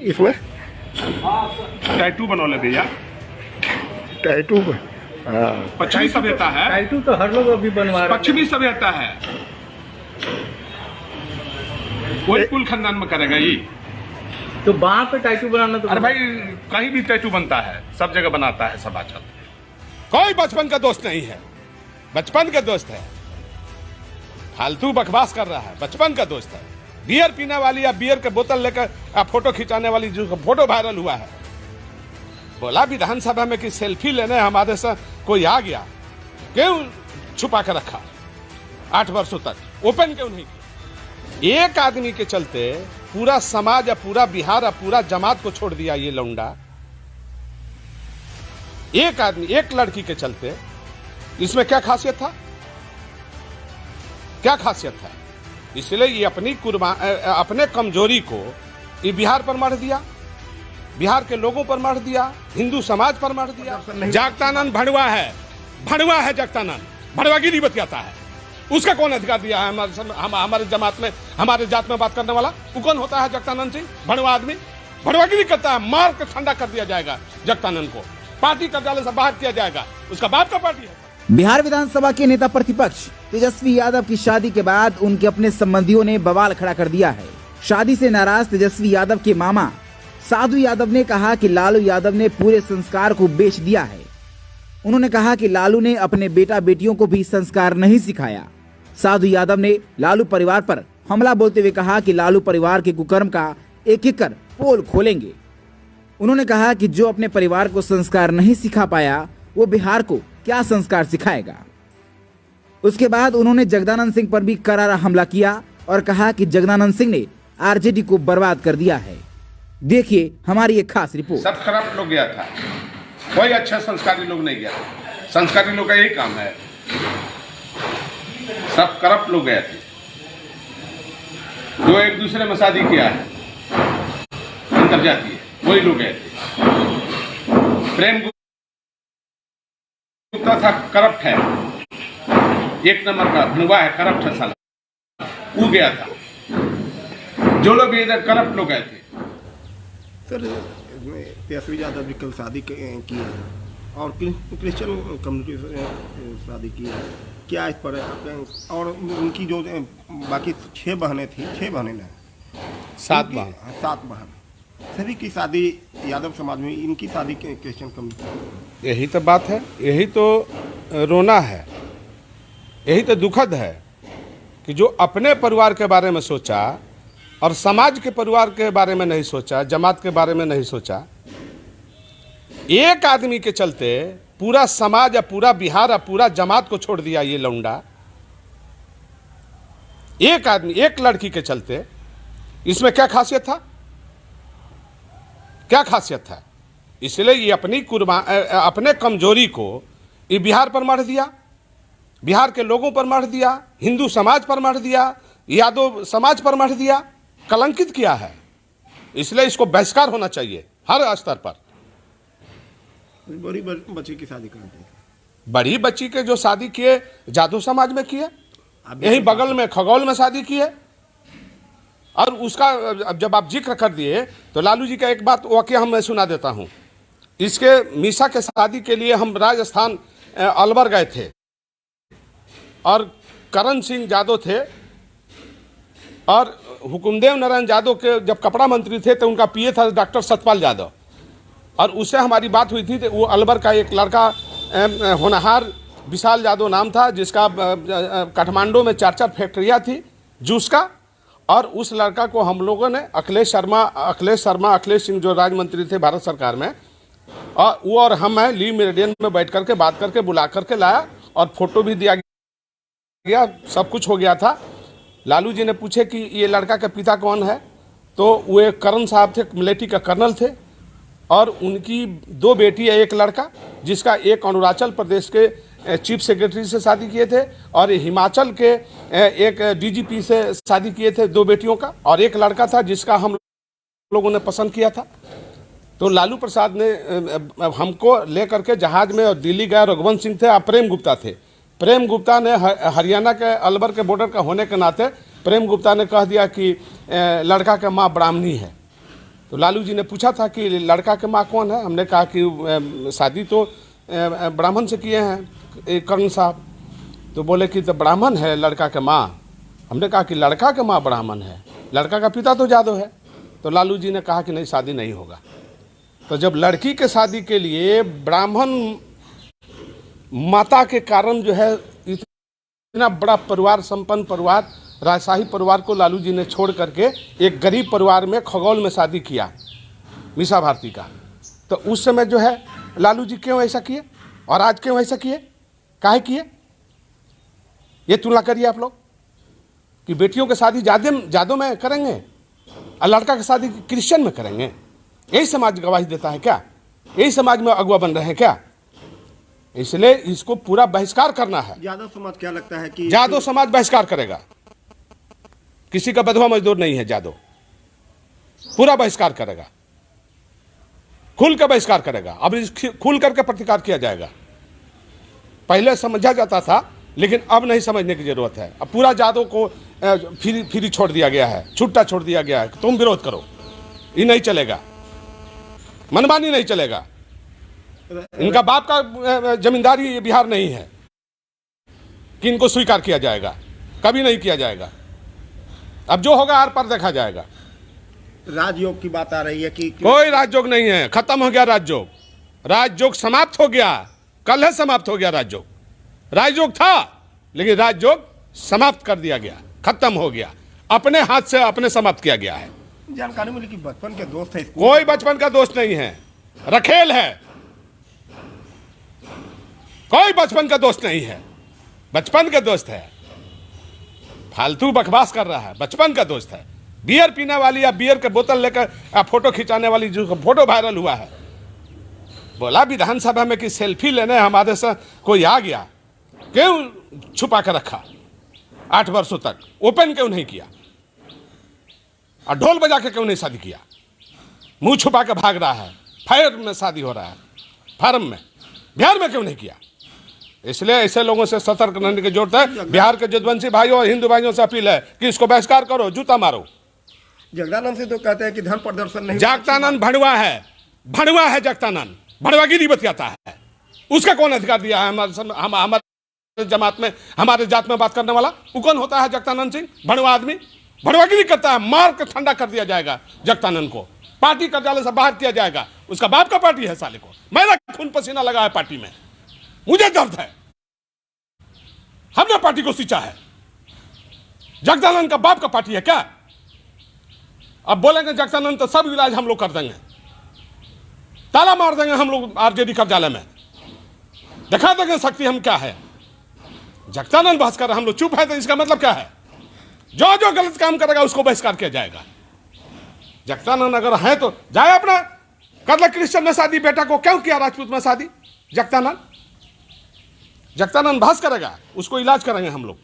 इसमें टैटू बनौले भैया, टैटू पश्चिमी सभ्यता है। टैटू तो हर लोग अभी बनवा रहे हैं। पश्चिमी सभ्यता है, कोई कुल खानदान में करेगा ये। तो वहां पे टैटू बनाना तो अरे भाई कहीं भी टैटू बनता है, सब जगह बनाता है सब आजकल। कोई बचपन का दोस्त नहीं है, बचपन का दोस्त है, फालतू बकवास कर रहा है, बचपन का दोस्त है। बियर पीने वाली या बियर के बोतल लेकर फोटो खिंचाने वाली जो फोटो वायरल हुआ है, बोला विधानसभा में कि सेल्फी लेने हमारे से कोई आ गया, क्यों छुपा कर रखा 8 वर्षों तक, ओपन क्यों नहीं किया? एक आदमी के चलते पूरा समाज या पूरा बिहार या पूरा जमात को छोड़ दिया ये लौंडा। एक आदमी, एक लड़की के चलते, इसमें क्या खासियत था? क्या खासियत था? इसलिए ये अपने कमजोरी को ये बिहार पर मार दिया, बिहार के लोगों पर मार दिया, हिंदू समाज पर मार दिया। जगतानंद भड़वा है, भड़वा है जगतानंद, भड़वागिरी बतियाता है। उसका कौन अधिकार दिया है हमारे जमात में, हमारे जात में बात करने वाला? वो कौन होता है जगतानंद सिंह? भड़वा आदमी भड़वागिरी करता है, मार के ठंडा कर दिया जाएगा जगतानंद को, पार्टी कार्यालय से बाहर किया जाएगा, उसका बाप का पार्टी है। बिहार विधानसभा के नेता प्रतिपक्ष तेजस्वी यादव की शादी के बाद उनके अपने संबंधियों ने बवाल खड़ा कर दिया है। शादी से नाराज तेजस्वी यादव के मामा साधु यादव ने कहा कि लालू यादव ने पूरे संस्कार को बेच दिया है। उन्होंने कहा कि लालू ने अपने बेटा बेटियों को भी संस्कार नहीं सिखाया। साधु यादव ने लालू परिवार पर हमला बोलते हुए कहा कि लालू परिवार के कुकर्म का एक एक कर पोल खोलेंगे। उन्होंने कहा कि जो अपने परिवार को संस्कार नहीं सिखा पाया वो बिहार को क्या संस्कार सिखाएगा। उसके बाद उन्होंने जगदानंद सिंह पर भी करारा हमला किया और कहा कि जगदानंद सिंह ने आरजेडी को बर्बाद कर दिया है। देखिए हमारी एक खास रिपोर्ट। सब खराब लोग गया था, कोई अच्छा संस्कारी लोग नहीं गया। संस्कारी लोग का यही काम है, सब करप्ट लोग गए थे, जो एक दूसरे में शादी किया है अंतरजातीय, वही लोग गए थे। प्रेम गुप्ता था, करप्ट है, एक नंबर का भनवा है, करप्ट है साला, वो गया था। जो लोग भी इधर करप्ट लोग गए थे। सर तेजस्वी यादव जी कल शादी की है और क्रिश्चियन कम्युनिटी से शादी की है, क्या इस पर और उनकी जो बाकी 6 बहनें थी, 6 बहनें ना 7 बहन, 7 बहन, सभी की शादी यादव समाज में, इनकी शादी क्रिश्चियन कम्युनिटी। यही तो बात है, यही तो रोना है, यही तो दुखद है कि जो अपने परिवार के बारे में सोचा और समाज के परिवार के बारे में नहीं सोचा, जमात के बारे में नहीं सोचा, एक आदमी के चलते पूरा समाज या पूरा बिहार या पूरा जमात को छोड़ दिया ये लौंडा। एक आदमी, एक लड़की के चलते, इसमें क्या खासियत था? क्या खासियत था? इसलिए ये अपने कमजोरी को ये बिहार पर मार दिया, बिहार के लोगों पर मार दिया, हिंदू समाज पर मार दिया, यादव समाज पर मार दिया, कलंकित किया है। इसलिए इसको बहिष्कार होना चाहिए हर स्तर पर। बड़ी बच्ची की शादी करते हैं, बड़ी बच्ची के जो शादी किए जादू समाज में किए, यही बगल में खगौल में शादी की है। और उसका अब जब आप जिक्र कर दिए तो लालू जी का एक बात वाकया हम मैं सुना देता हूं। इसके मीसा के शादी के लिए हम राजस्थान अलवर गए थे और करण सिंह यादव थे और हुकुमदेव नारायण यादव के जब कपड़ा मंत्री थे तो उनका पीए था डॉक्टर सतपाल यादव, और उससे हमारी बात हुई थी। तो वो अलवर का एक लड़का होनहार विशाल यादव नाम था, जिसका काठमांडू में 4 फैक्ट्रियाँ थी जूस का, और उस लड़का को हम लोगों ने अखिलेश सिंह जो राज्य मंत्री थे भारत सरकार में, और वो और हम ली मेरिडियन में बैठ करके बात करके बुला करके लाया और फोटो भी दिया गया, सब कुछ हो गया था। लालू जी ने पूछे कि ये लड़का का पिता कौन है, तो वो एक करण साहब थे, मिलिट्री का कर्नल थे, और उनकी 2 बेटी है, एक लड़का जिसका एक अरुणाचल प्रदेश के चीफ सेक्रेटरी से शादी किए थे और हिमाचल के एक डीजीपी से शादी किए थे 2 बेटियों का, और एक लड़का था जिसका हम लोगों ने पसंद किया था। तो लालू प्रसाद ने हमको लेकर के जहाज में और दिल्ली गए। रघुवंश सिंह थे और प्रेम गुप्ता थे। प्रेम गुप्ता ने हरियाणा के अलवर के बॉर्डर का होने के नाते प्रेम गुप्ता ने कह दिया कि लड़का का माँ ब्राह्मणी है, तो लालू जी ने पूछा था कि लड़का के माँ कौन है। हमने कहा कि शादी तो ब्राह्मण से किए हैं कर्ण साहब। तो बोले कि तो ब्राह्मण है लड़का के माँ। हमने कहा कि लड़का के माँ ब्राह्मण है, लड़का का पिता तो जादव है। तो लालू जी ने कहा कि नहीं, शादी नहीं होगा। तो जब लड़की के शादी के लिए ब्राह्मण माता के कारण जो है इतना बड़ा परिवार, संपन्न परिवार, राजशाही परिवार को लालू जी ने छोड़ करके एक गरीब परिवार में खगौल में शादी किया मीसा भारती का। तो उस समय जो है लालू जी क्यों ऐसा किए और आज क्यों ऐसा किए, काहे किए? ये तुलना करिए आप लोग कि बेटियों की शादी जादों में करेंगे और लड़का की शादी क्रिश्चियन में करेंगे। यही समाज गवाही देता है क्या? यही समाज में अगुआ बन रहे हैं क्या? इसलिए इसको पूरा बहिष्कार करना है। यादव समाज क्या लगता है कि जादव समाज बहिष्कार करेगा। किसी का बधवा मजदूर नहीं है जादव, पूरा बहिष्कार करेगा, खुल कर बहिष्कार करेगा। अब खुल करके प्रतिकार किया जाएगा। पहले समझा जाता था लेकिन अब नहीं समझने की जरूरत है। अब पूरा जादव को फ्री छोड़ दिया गया है, छुट्टा छोड़ दिया गया है। तुम विरोध करो, ये नहीं चलेगा, मनमानी नहीं चलेगा। इनका बाप का जमींदारी ये बिहार नहीं है कि इनको स्वीकार किया जाएगा, कभी नहीं किया जाएगा। अब जो होगा आर पार देखा जाएगा। राजयोग की बात आ रही है कि कोई राजयोग नहीं है, खत्म हो गया राजयोग। राजयोग समाप्त हो गया, कल है समाप्त हो गया राजयोग। राजयोग था लेकिन राजयोग समाप्त कर दिया गया, खत्म हो गया, अपने हाथ से अपने समाप्त किया गया है। जानकारी मिली कि बचपन के दोस्त है। कोई बचपन का दोस्त नहीं है, रखेल है। कोई बचपन का दोस्त नहीं है, बचपन का दोस्त है। फालतू बकवास कर रहा है, बचपन का दोस्त है। बियर पीने वाली या बियर के बोतल लेकर फोटो खिंचाने वाली जो फोटो वायरल हुआ है, बोला विधानसभा में कि सेल्फी लेने हमारे से कोई आ गया, क्यों छुपा कर रखा 8 वर्षों तक, ओपन क्यों नहीं किया और ढोल बजा के क्यों नहीं शादी किया? मुंह छुपा के भाग रहा है, फायर में शादी हो रहा है, फार्म में, बिहार में क्यों नहीं किया? इसलिए ऐसे लोगों से सतर्क रहने की जरूरत है। बिहार के जदवंशी भाइयों और हिंदू भाइयों से अपील है कि इसको बहिष्कार करो, जूता मारो। जगदानंद से तो कहते हैं कि धर्म प्रदर्शन नहीं। जगदानंद भड़वा है, भड़वा है जगदानंद, भड़वागिरी बतियाता है। उसका कौन अधिकार दिया है हमारे जमात में, हमारे जात में बात करने वाला? वो कौन होता है जगदानंद सिंह? भड़वा आदमी, भड़वागिरी करता है। मार के ठंडा कर दिया जाएगा जगदानंद को, पार्टी कार्यालय से बाहर किया जाएगा। उसका बाप का पार्टी है साले को, मेरा खून पसीना लगा है पार्टी में, मुझे दर्द है, हमने पार्टी को सींचा है। जगदानंद का बाप का पार्टी है क्या? अब बोलेंगे जगदानंद तो सब इलाज हम लोग कर देंगे, ताला मार देंगे हम लोग आरजेडी कार्यालय में, दिखा देंगे शक्ति हम क्या है। जगदानंद बहस कर, हम लोग चुप है तो इसका मतलब क्या है? जो जो गलत काम करेगा उसको बहिष्कार किया जाएगा। जगदानंद अगर है तो जाए अपना कर ले क्रिश्चियन में शादी, बेटा को क्यों किया राजपूत में शादी? जगदानंद बहस करेगा, उसको इलाज करेंगे हम लोग।